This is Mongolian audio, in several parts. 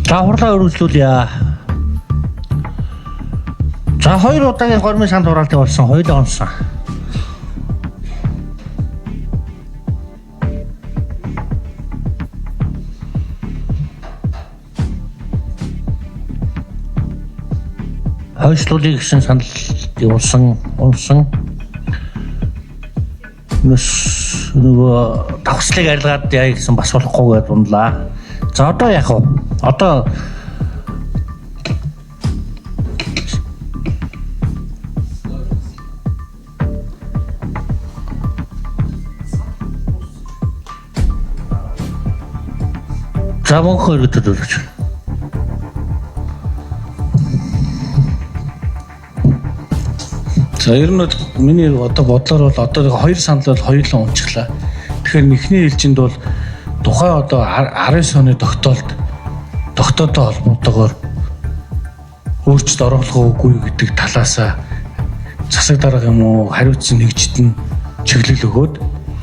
За хурлаа өргөжлүүлье. За 2 удаагийн гормын санд хураалтыг болсон. Хоёулаа онсон. Хойшлуулъя гэсэн санал явуулсан. Нөгөө давхцлыг арилгаад яа гэсэн бас болохгүй гэж ундлаа. За одоо яах вэ? Одоо за мөнх өргөдөд өгч. За ер нь миний одоо бодлоор бол одоо 2 санал бол хоёулаа унчихлаа. Тэгэхээр нэгний ээлжинд бол тухайн одоо 19 оны тогтоотой холбоотойгоор өөрчлөлт оруулах уугүй гэдэг талаасаа засаг дарга юм уу хариуцсан нэгжид нь чиглэл өгөөд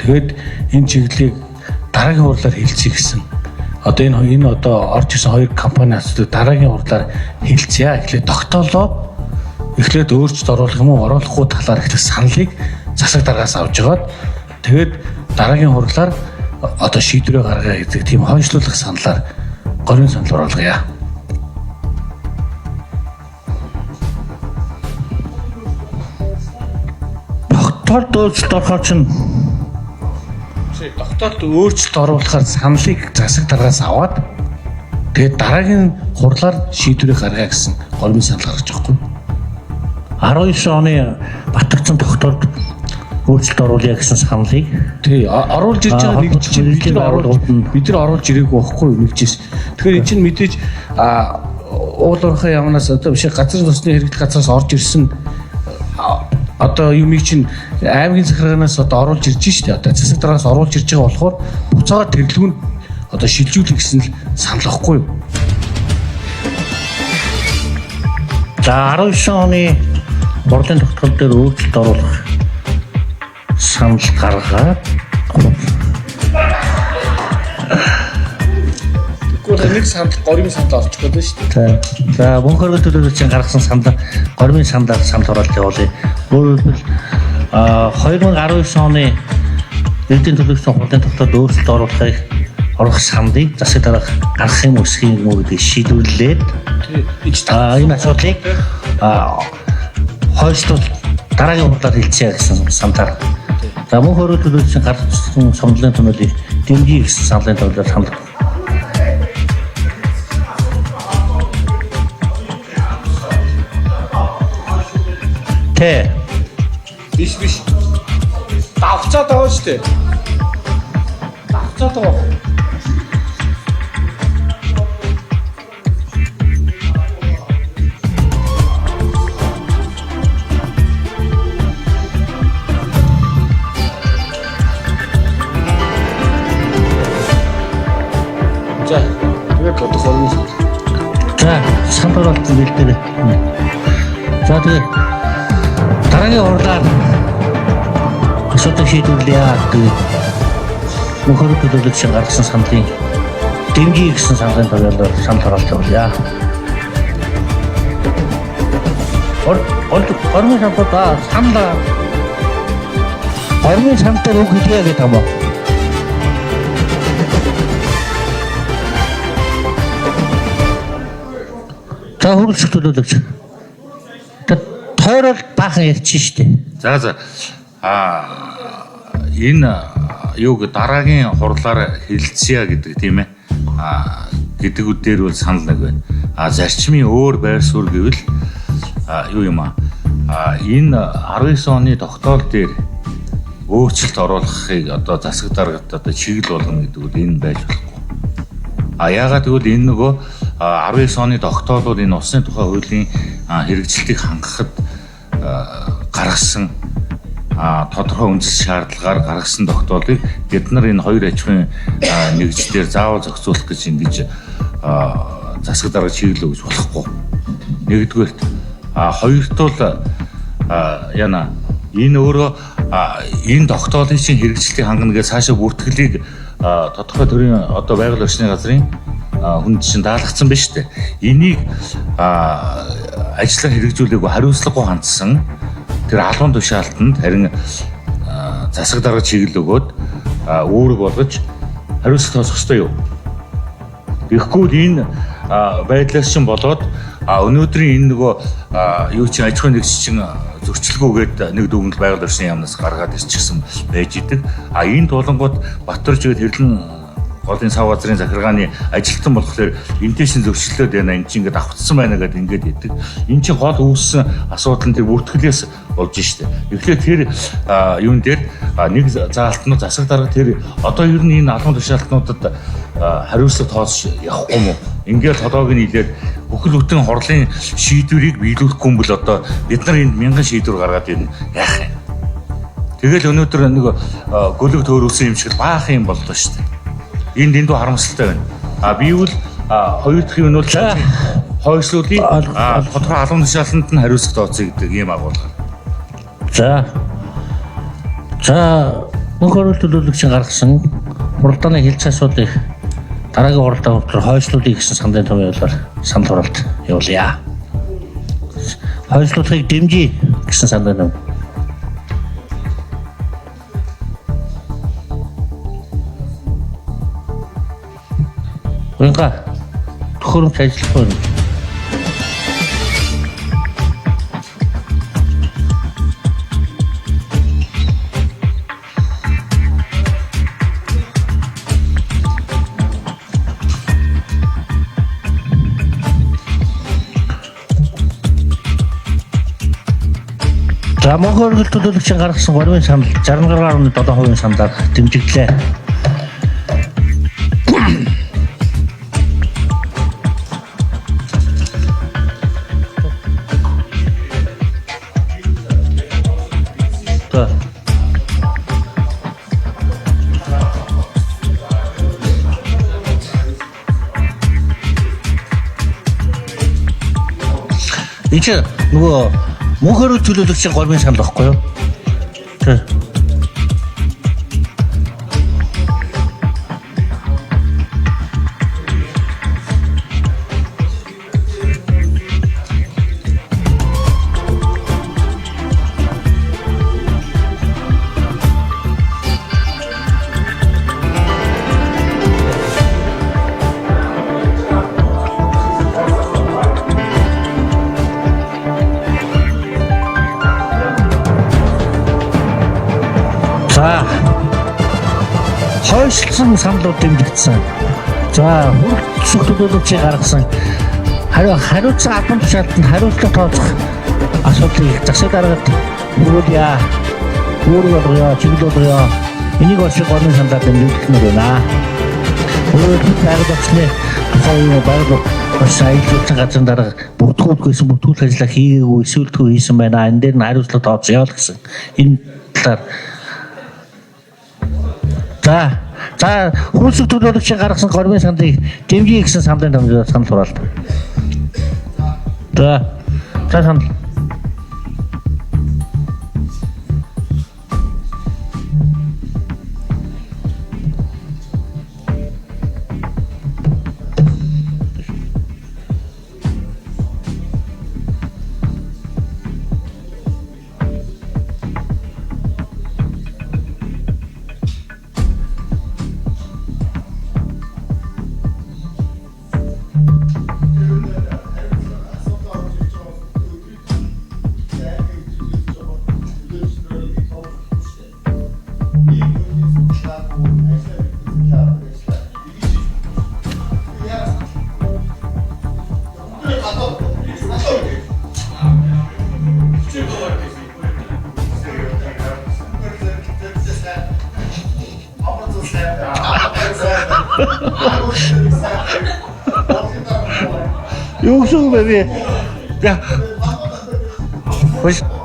тэгээд энэ чиглэлийг дараагийн хурлаар хэлцээ гэсэн. Одоо энэ одоо орж ирсэн 2 компаниас дараагийн хурлаар хэлцээ. Эхлээд тогтоолоо эхлээд өөрчлөлт оруулах юм уу оруулахгүй талаар ихлэ саналыг засаг даргаас авч жагаад тэгээд дараагийн хурлаар одоо шийдвэрээ гаргая гэдэг тийм хойшлуулах саналаар горийн санал оруулгая. Тогтоолд өөрчлөлт орохоор чинь тогтоолд өөрчлөлт оруулахаар саналыг засаг даргаас аваад тэгээд дараагийн хурлаар шийдвэрээ гаргая гэсэн горийн санал гаргаж байгаа юм. 19 оны батарсан тогтоолд өөрчлөлт оруулъя гэсэн саналыг оруулж ирж байгаа нэгж чинь бид нар оруулж ирээгүй байхгүй нэгжээс. Тэгэхээр энэ чинь мэдээж уулуурхай ямнаас одоо биш газар тосны хэрэглэх газраас орж ирсэн одоо юмыг чинь аймгийн захиргаанаас одоо оруулж ирж штэ. Одоо засаг дараагаас оруулж ирж байгаа болохоор буцаага тэрлэгүнд одоо шилжүүлэх гэсэн л санал واخгүй юу. За 19 оны борлын тогтоол дээр өөрчлөлт оруулах санал гаргаад тэгвэл нэг санал горийн санал орчих гээд шүү дээ. За мөнх өргөд төлөөлөгчийн гаргасан санал горийн саналаар санал оруулалт явуулъя. Өөрөөр хэлбэл 2019 оны эрдэнэ төлөөлөгчийн хурлын тогтоолд өөрчлөлт оруулах саналыг засаг дарга гаргах юм үсэх юм уу гэдгийг шийдвэрлээд энэ асуудлыг хойшлуулт дараагийн хурлаар хэлцээ гэсэн саналаар. За мөнх өргөд төлөөлөгчийн гаргасан саналын томьёолыг дэмжиж гэсэн саналын томьёолоор санал. Биш. Давцаад байгаа шүү дээ. Давцаад байгаа. За, тэгээд одоо хорны санал. За, санал оруулалт бэлдээ. За тэгээд дараагийн хурлаар асуудал шийдвэрлэе гэдэг мөнх өргөд төлөөлөгчийн гаргасан саналын дэмжиж гэсэн саналын томьёолоор санал оруулалт явуулъя. Гормын санал дээр үг хэлье гэдэг юм уу? За хөрөлцөх төлөөлөгч. Тойрол баахан ярьчих штэ. За энэ юуг дараагийн хурлаар хэлэлцъя гэдэг тийм ээ. Гэдэгүүд дээр бол санал нэг байна. Зарчмын өөр байр суурь гэвэл юу юм энэ 19 оны тогтоол дээр өөрчлөлт оруулахыг одоо засаг даргад одоо чиглэл болгоно гэдэг нь энэ байж болохгүй. Яагаад гэвэл энэ нөгөө 19 оны тогтоол бол энэ усны тухай хуулийн хэрэгжилтийг хангахад гаргасан тодорхой үндэс шаардлагаар гаргасан тогтоолыг бид нар энэ хоёр аж ахуйн нэгжлэр заавал зохицуулах гэж ингэж засаг дарга чиглэл өгж болохгүй. Нэгдүгээр хоёрдуул яна энэ өөрөө энэ тогтоолын чинь хэрэгжилтийг хангана гэж цаашаа бүртгэлийг тодорхой төрлийн одоо байгаль орчны газрын хүн чинь даалгацсан байна шүү дээ. Энийг ажиллах хэрэгжүүлээгүй хариуцлагагүй хандсан тэр албан тушаалтанд харин засаг дарга чиглэл өгөөд үүрэг болгож хариуцлага тоосох ёстой юу? Тэгэхгүй энэ байдлаас чинь болоод өнөөдрийн энэ нөгөө юу чи аж ахуйн нэгжчин зөрчилгөөгээд нэг дүгнэлт байгаль орчны яамнаас гаргаад ирчихсэн байж идэг. Энэ тулангууд Баттаржид хэрлэн голын сав газрын захиргааны ажилтан болохоор энтэйсэн зөрчлөөд байна. Энд чинь ингээд авцсан байна гэдэг ингээд идэг. Энэ чинь гол үүссэн асуудал нь тэр бүртгэлээс болж штэ. Тэгэхээр тэр юун дээр нэг заалтнууд засаг дарга тэр одоо ер нь энэ албан тушаалтнуудад хариуцлага тоос явахгүй юм уу? Ингээд толгойг нь хилээд бүхэл бүтэн хорлын шийдвэрийг биелүүлэхгүй юм бол одоо бид нар энд мянган шийдвэр гаргаад ирнэ. Яах юм? Тэгэл өнөөдөр нэг гөлөг төөрүүлсэн юм шиг баах юм боллоо штэ. Энэ дэндүү харамсалтай байна. Би бол хоёр дахь юм нь бол хойшлуулын тодорхой албан тушаалтанд нь хариуцлага тооцъё гэдэг ийм агуулга. За мөнхөрөл төлөөлөгчийн гаргасан хуралдааны хэлцээ асуудлыг дараагийн хуралдаан хөтөлбөр хойшлуулъя гэсэн сандрын төвийн хэлээр санал хураалт явуулъя. Хойшлуулахыг дэмжиж гэсэн сандрын төв. Үнэхээр төхөөрөмж ажиллах байна. За мөнхөрөл төлөөлөгчийн гаргасан горийн санал 66.7% саналаар дэмжиглээ. Энд чинь нөгөө мөнхөрөл төлөөлөгчийн горийн санал байхгүй юу? Тэг. За хойшлсон саналууд дэмжигдсэн. За хурц төлөөлөгчийн гаргасан хариуцсан албан тушаалтанд хариуцлага тооцох асуудлыг засаг даргад өгүүлье. Үүрэг болгоё, чиглэл болгоё. Энийг бас горийн саналаар дэмжигдэх нь байна. Өөрөөр байгаль орчны тухайн байгаль орчин аялал газрын дарга бүртгүүлсэн бүртгүүлэх ажлаа хийгээгүй эсвэл хийсэн байна. Энэ дээр нь хариуцлага тооцъё л гэсэн. Энэ талаар За хөрөлсөг төлөөлөгчийн гаргасан горийн саналыг дэмжиж гэсэн саналын томьёо санал хураалт. За санал. Юу шүү бэ? За. Хөөе.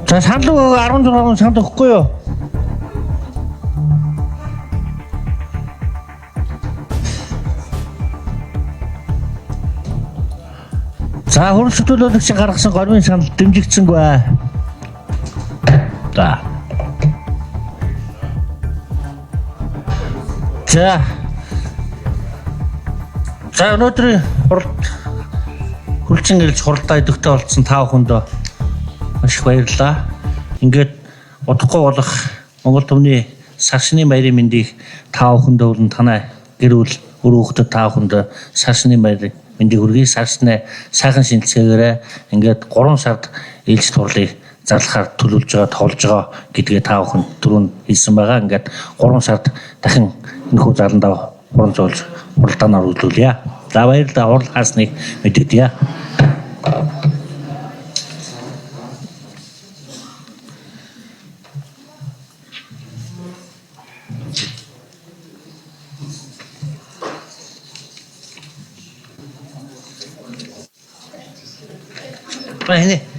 За санал 16 санал өгөхгүй юу? За хурал зөвлөлөгч гаргасан гормын санал дэмжигдсэнгүй. За. За өнөөдрийн хуралд хүлцэн ирж хуралдаа идэвхтэй болцсон та бүхэндээ маш их баярлалаа. Ингээд удахгүй болох Монгол Түмний саршны баярын мэндийг та бүхэндээ өрн танай гэр бүл өрөөхдөд та бүхэндээ саршны баярын мэндийг хүргэе. Саршны сайхан шинжилгээгээрээ ингээд 3 сард ээлж турлыг зарлахаар төлөвлөж байгаа, тоолж байгаа гэдгээ та бүхэн түрүүнд хэлсэн байгаа. Ингээд 3 сард дахин энэхүү заландаа хуран зоолж хуралдаанаар үзүүлье. За баярлалаа. Хурал хаасныг мэдэгдэе. Баярлалаа.